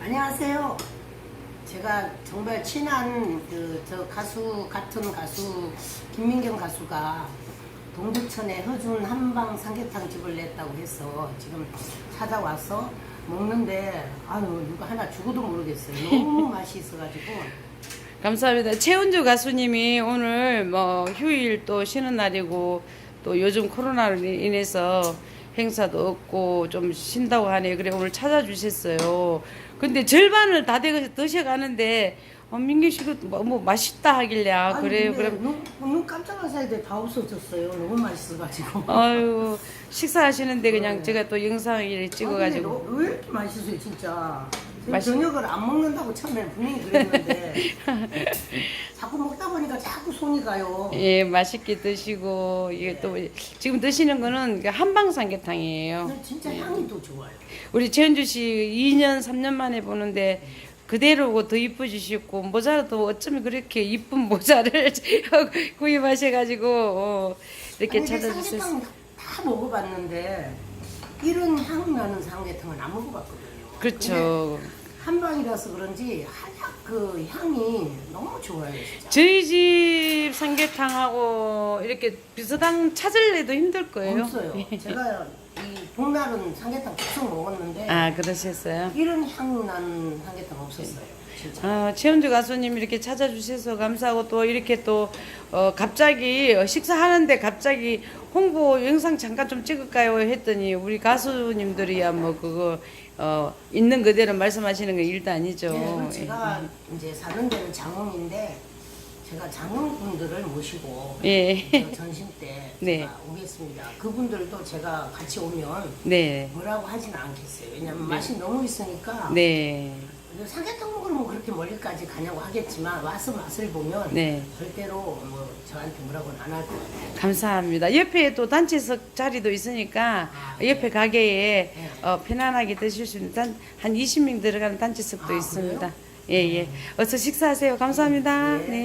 안녕하세요. 제가 정말 친한 같은 가수 김민경 가수가 동두천에 허준 한방 삼계탕 집을 냈다고 해서 지금 찾아와서 먹는데 누가 하나 죽어도 모르겠어요. 너무 맛이 있어가지고. 감사합니다. 최은주 가수님이 오늘 휴일 또 쉬는 날이고 또 요즘 코로나로 인해서 행사도 없고 좀 쉰다고 하네요. 그래 오늘 찾아주셨어요. 근데 절반을 다 드셔가는데 민규 씨도 뭐 맛있다 하길래 그래요. 그럼 눈 깜짝할 사이에 다 없어졌어요. 너무 맛있어가지고. 아유 식사하시는데 그냥 제가 또 영상을 찍어가지고 왜 이렇게 맛있어요 진짜. 저녁을 안 먹는다고 처음에는 분명히 그랬는데 자꾸 먹다 보니까 자꾸 손이 가요. 예, 맛있게 드시고 이게 또 지금 드시는 거는 한방 삼계탕이에요. 근데 진짜 향이 또 좋아요. 우리 최은주 씨 2년 3년 만에 보는데 그대로고 더 이뻐지셨고 모자도 어쩌면 그렇게 이쁜 모자를 구입하셔가지고 이렇게 찾아주셨어요. 삼계탕 다 먹어봤는데 이런 향 나는 삼계탕은 안 먹어봤거든요. 그렇죠. 한방이라서 그런지 한약 그 향이 너무 좋아요 진짜. 저희 집 삼계탕하고 이렇게 비슷한 찾을래도 힘들 거예요. 없어요. 제가 이 복날은 삼계탕 계속 먹었는데 그러셨어요? 이런 향 나는 삼계탕 없었어요. 진짜. 최은주 가수님 이렇게 찾아주셔서 감사하고 또 이렇게 또 갑자기 식사하는데 갑자기 홍보 영상 잠깐 좀 찍을까요 했더니 우리 가수님들이야 뭐 그거 있는 그대로 말씀하시는 건 일도 아니죠. 네, 제가 이제 사는 데는 장흥인데 제가 장흥분들을 모시고 예. 전심 때 네. 제가 오겠습니다. 그분들도 제가 같이 오면 네. 뭐라고 하지는 않겠어요. 왜냐면 맛이 너무 있으니까. 네. 삼계탕 먹으러 뭐 그렇게 멀리까지 가냐고 하겠지만 와서 맛을 보면 네. 절대로 뭐 저한테 뭐라고는 안 할 것 같아요. 감사합니다. 옆에 또 단체석 자리도 있으니까 옆에 가게에 편안하게 드실 수 있는 한 20명 들어가는 단체석도 있습니다. 그래요? 예, 예. 어서 식사하세요. 감사합니다. 네.